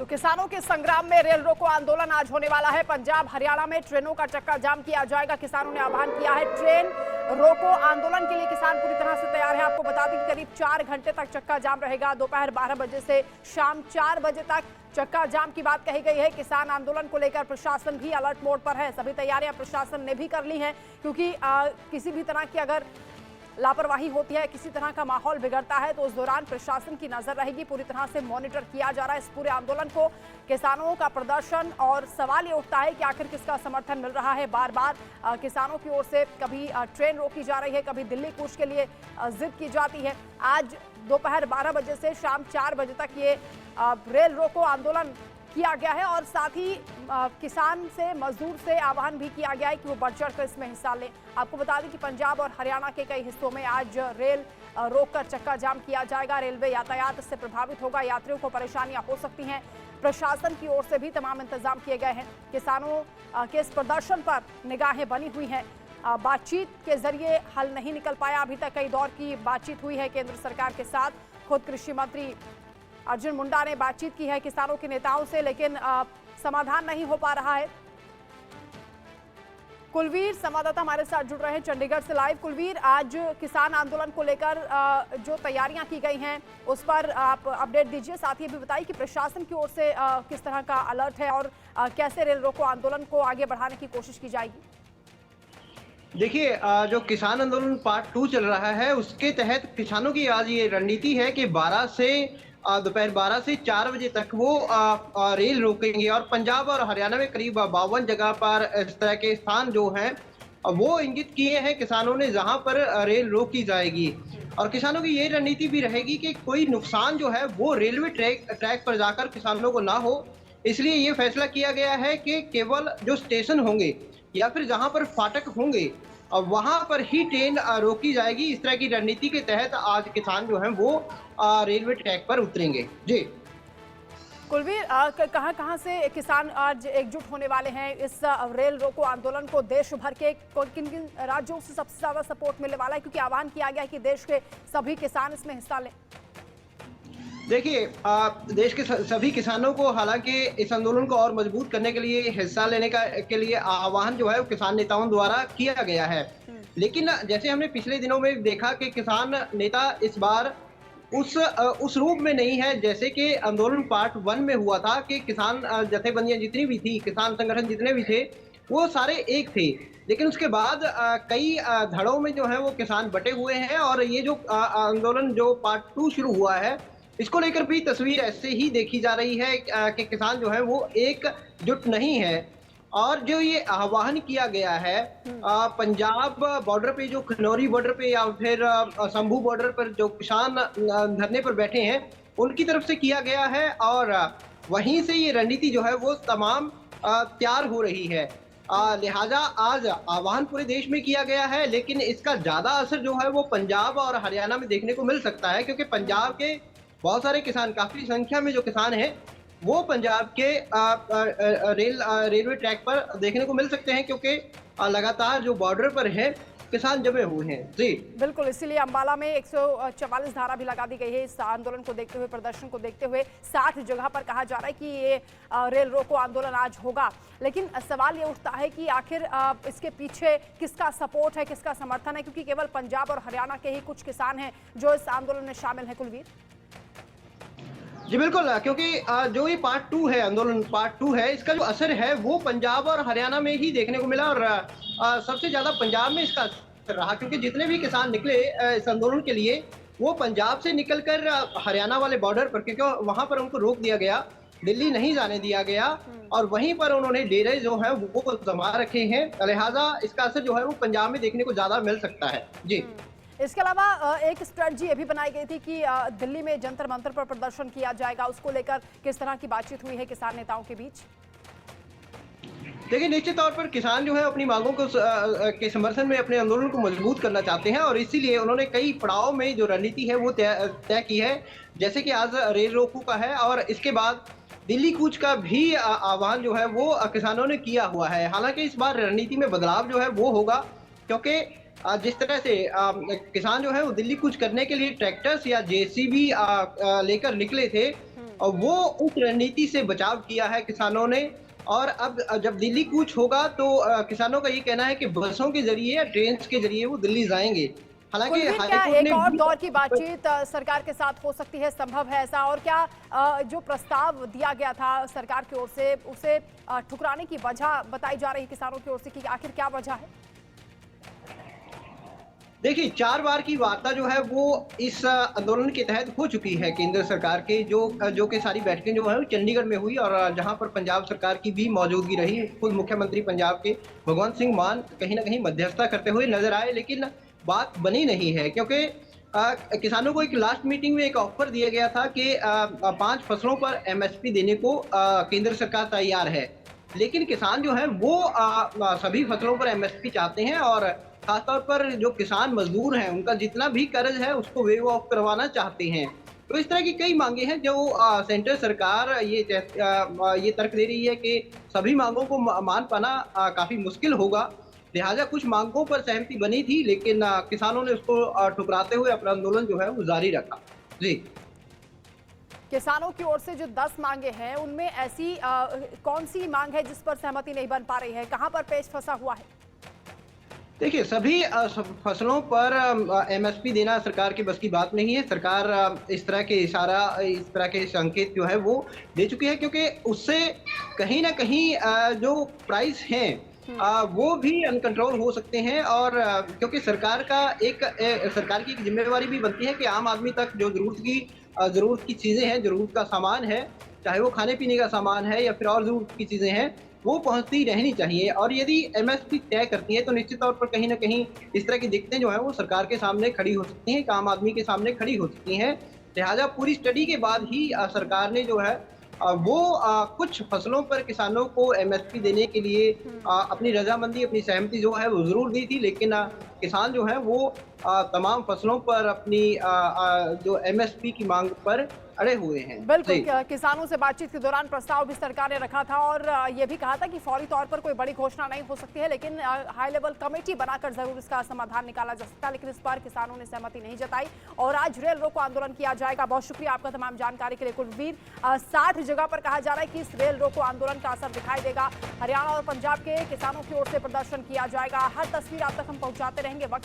तो किसानों के संग्राम में रेल रोको आंदोलन आज होने वाला है। पंजाब हरियाणा में ट्रेनों का चक्का जाम किया जाएगा। किसानों ने आह्वान किया है ट्रेन रोको आंदोलन के लिए। किसान पूरी तरह से तैयार है। आपको बता दें कि करीब 4 घंटे तक चक्का जाम रहेगा। दोपहर 12 बजे से शाम 4 बजे तक चक्का जाम की बात कही गई है। किसान आंदोलन को लेकर प्रशासन भी अलर्ट मोड पर है। सभी तैयारियां प्रशासन ने भी कर ली हैं, क्योंकि किसी भी तरह की अगर लापरवाही होती है, किसी तरह का माहौल बिगड़ता है, तो उस दौरान प्रशासन की नजर रहेगी। पूरी तरह से मॉनिटर किया जा रहा है इस पूरे आंदोलन को। किसानों का प्रदर्शन और सवाल ये उठता है कि आखिर किसका समर्थन मिल रहा है। बार बार किसानों की ओर से कभी ट्रेन रोकी जा रही है, कभी दिल्ली कूच के लिए जिद की जाती है। आज दोपहर 12 बजे से शाम 4 बजे तक ये रेल रोको आंदोलन किया गया है और साथ ही किसान से, मजदूर से आह्वान भी किया गया है कि वो बढ़ चढ़कर इसमें हिस्सा लें। आपको बता दें कि पंजाब और हरियाणा के कई हिस्सों में आज रेल रोककर चक्का जाम किया जाएगा। रेलवे यातायात इससे प्रभावित होगा, यात्रियों को परेशानियां हो सकती हैं। प्रशासन की ओर से भी तमाम इंतजाम किए गए हैं। किसानों के इस प्रदर्शन पर निगाहें बनी हुई हैं। बातचीत के जरिए हल नहीं निकल पाया अभी तक। कई दौर की बातचीत हुई है केंद्र सरकार के साथ। खुद कृषि मंत्री अर्जुन मुंडा ने बातचीत की है किसानों के नेताओं से, लेकिन समाधान नहीं हो पा रहा है। कुलवीर संवाददाता हमारे साथ जुड़ रहे हैं चंडीगढ़ से लाइव। कुलवीर, आज किसान आंदोलन को लेकर जो तैयारियां की गई हैं उस पर आप अपडेट दीजिए। साथ ही भी बताइए कि प्रशासन की ओर से किस तरह का अलर्ट है और कैसे रेल रोको आंदोलन को आगे बढ़ाने की कोशिश की जाएगी। देखिए, जो किसान आंदोलन पार्ट 2 चल रहा है उसके तहत किसानों की आज ये रणनीति है कि दोपहर 12 से 4 बजे तक वो रेल रोकेंगे और पंजाब और हरियाणा में करीब 52 जगह पर इस तरह के स्थान जो हैं वो इंगित किए हैं किसानों ने, जहां पर रेल रोकी जाएगी। और किसानों की ये रणनीति भी रहेगी कि कोई नुकसान जो है वो रेलवे ट्रैक पर जाकर किसानों को ना हो। इसलिए ये फैसला किया गया है कि केवल जो स्टेशन होंगे या फिर जहां पर फाटक होंगे वहां पर ही ट्रेन रोकी जाएगी। इस तरह की रणनीति के तहत आज किसान जो हैं वो रेलवे ट्रैक पर उतरेंगे। जी कुलवीर, कहां से किसान आज एकजुट होने वाले हैं इस रेल रोको आंदोलन को? देश भर के किन किन राज्यों से सबसे ज्यादा सपोर्ट मिलने वाला है, क्योंकि आह्वान किया गया है कि देश के सभी किसान इसमें हिस्सा लें? देखिए, देश के सभी किसानों को हालांकि इस आंदोलन को और मजबूत करने के लिए, हिस्सा लेने के लिए आह्वान जो है वो किसान नेताओं द्वारा किया गया है। लेकिन जैसे हमने पिछले दिनों में देखा कि किसान नेता इस बार उस रूप में नहीं है जैसे कि आंदोलन पार्ट 1 में हुआ था, कि किसान जथेबंदियां जितनी भी थी, किसान संगठन जितने भी थे, वो सारे एक थे। लेकिन उसके बाद कई धड़ों में जो है वो किसान बटे हुए हैं और ये जो आंदोलन जो पार्ट 2 शुरू हुआ है, इसको लेकर भी तस्वीर ऐसे ही देखी जा रही है कि किसान जो है वो एकजुट नहीं है। और जो ये आह्वान किया गया है पंजाब बॉर्डर पे, जो खनौरी बॉर्डर पे या फिर शंभू बॉर्डर पर जो किसान धरने पर बैठे हैं उनकी तरफ से किया गया है और वहीं से ये रणनीति जो है वो तमाम तैयार हो रही है। लिहाजा आज आह्वान पूरे देश में किया गया है, लेकिन इसका ज्यादा असर जो है वो पंजाब और हरियाणा में देखने को मिल सकता है, क्योंकि पंजाब के बहुत सारे किसान, काफी संख्या में जो किसान हैं वो पंजाब के रेलवे ट्रैक पर देखने को मिल सकते हैं, क्योंकि लगातार जो बॉर्डर पर है किसान जमे हुए हैं। जी बिल्कुल, इसीलिए अंबाला में 144 धारा भी लगा दी गई है इस आंदोलन को देखते हुए, प्रदर्शन को देखते हुए। 60 जगह पर कहा जा रहा है कि ये रेल रोको आंदोलन आज होगा। लेकिन सवाल ये उठता है कि आखिर इसके पीछे किसका सपोर्ट है, किसका समर्थन है, क्योंकि केवल पंजाब और हरियाणा के ही कुछ किसान हैं जो इस आंदोलन में शामिल है। कुलवीर जी बिल्कुल, क्योंकि जो ये पार्ट 2 है, आंदोलन पार्ट 2 है, इसका जो असर है वो पंजाब और हरियाणा में ही देखने को मिला और सबसे ज्यादा पंजाब में इसका असर रहा, क्योंकि जितने भी किसान निकले इस आंदोलन के लिए वो पंजाब से निकलकर हरियाणा वाले बॉर्डर पर, क्योंकि वहां पर उनको रोक दिया गया, दिल्ली नहीं जाने दिया गया और वहीं पर उन्होंने डेरे जो है वो जमा रखे हैं। लिहाजा इसका असर जो है वो पंजाब में देखने को ज्यादा मिल सकता है। जी इसके अलावा एक स्ट्रेटजी ये भी बनाई गई थी कि दिल्ली में जंतर मंतर पर प्रदर्शन किया जाएगा। उसको लेकर किस तरह की बातचीत हुई है किसान नेताओं के बीच? देखिए, निश्चित तौर पर किसान जो है अपनी मांगों को के समर्थन में अपने आंदोलन को मजबूत करना चाहते हैं और इसीलिए उन्होंने कई पड़ाव में जो रणनीति है वो तय की है। जैसे कि आज रेल रोको का है और इसके बाद दिल्ली कूच का भी आह्वान जो है वो किसानों ने किया हुआ है। हालांकि इस बार रणनीति में बदलाव जो है वो होगा, क्योंकि जिस तरह से किसान जो है वो दिल्ली कूच करने के लिए ट्रैक्टर्स या जेसीबी लेकर निकले थे और वो उस रणनीति से बचाव किया है किसानों ने। और अब जब दिल्ली कूच होगा तो किसानों का ये कहना है कि बसों के ज़रिए या ट्रेन के ज़रिए वो दिल्ली जाएँगे। हालाँकि कुलवीर, क्या हाईकोर्ट एक ने और भी दौर की बातचीत सरकार के साथ हो सकती है, संभव है ऐसा? और क्या जो प्रस्ताव दिया गया था सरकार की ओर से उसे ठुकराने की वजह बताई जा रही है किसानों की ओर से कि आखिर क्या वजह है? देखिए, 4 बार की वार्ता जो है वो इस आंदोलन के तहत हो चुकी है केंद्र सरकार के जो कि सारी बैठकें जो है वो चंडीगढ़ में हुई और जहां पर पंजाब सरकार की भी मौजूदगी रही। खुद मुख्यमंत्री पंजाब के भगवंत सिंह मान कहीं न कहीं मध्यस्थता करते हुए नज़र आए, लेकिन बात बनी नहीं है क्योंकि किसानों को एक लास्ट मीटिंग में एक ऑफर दिया गया था कि 5 फसलों पर एमएसपी देने को केंद्र सरकार तैयार है। लेकिन किसान जो है वो सभी फसलों पर एमएसपी चाहते हैं और खासतौर पर जो किसान मजदूर हैं उनका जितना भी कर्ज है उसको वेव ऑफ करवाना चाहते हैं। तो इस तरह की कई मांगे हैं जो सेंट्रल सरकार ये तर्क दे रही है कि सभी मांगों को मान पाना काफी मुश्किल होगा। लिहाजा कुछ मांगों पर सहमति बनी थी, लेकिन किसानों ने उसको ठुकराते हुए अपना आंदोलन जो है वो जारी रखा। जी। किसानों की ओर से जो 10 मांगे हैं उनमें ऐसी कौन सी मांग है जिस पर सहमति नहीं बन पा रही है? कहां पर पेच फंसा हुआ है? देखिए, सभी फसलों पर एमएसपी देना सरकार की बस की बात नहीं है। सरकार इस तरह के संकेत जो है वो दे चुकी है क्योंकि उससे कहीं न कहीं जो प्राइस हैं वो भी अनकंट्रोल हो सकते हैं और क्योंकि सरकार की एक ज़िम्मेवारी भी बनती है कि आम आदमी तक जो ज़रूरत की चीज़ें हैं, ज़रूरत का सामान है, चाहे वो खाने-पीने का सामान है या फिर और ज़रूरत की चीज़ें हैं, वो पहुँचती रहनी चाहिए। और यदि एमएसपी तय करती है तो निश्चित तौर पर कहीं न कहीं इस तरह की दिक्कतें जो हैं वो सरकार के सामने खड़ी हो सकती हैं, एक आम आदमी के सामने खड़ी हो सकती हैं। लिहाजा पूरी स्टडी के बाद ही सरकार ने जो है वो कुछ फसलों पर किसानों को एमएसपी देने के लिए अपनी रज़ामंदी, अपनी सहमति जो है वो ज़रूर दी थी, लेकिन किसान जो है वो तमाम फसलों पर अपनी जो एमएसपी की मांग पर अड़े हुए हैं। बिल्कुल, जी। किसानों से बातचीत के दौरान प्रस्ताव भी सरकार ने रखा था और ये भी कहा था कि फौरी तौर पर कोई बड़ी घोषणा नहीं हो सकती है, लेकिन हाई लेवल कमेटी बनाकर जरूर इसका समाधान निकाला जा सकता है। लेकिन इस बार किसानों ने सहमति नहीं जताई और आज रेल रोको आंदोलन किया जाएगा। बहुत शुक्रिया आपका तमाम जानकारी के लिए कुलवीर। 60 जगह पर कहा जा रहा है कि इस रेल रोको आंदोलन का असर दिखाई देगा। हरियाणा और पंजाब के किसानों की ओर से प्रदर्शन किया जाएगा। हर तस्वीर आप तक हम पहुंचाते रहेंगे।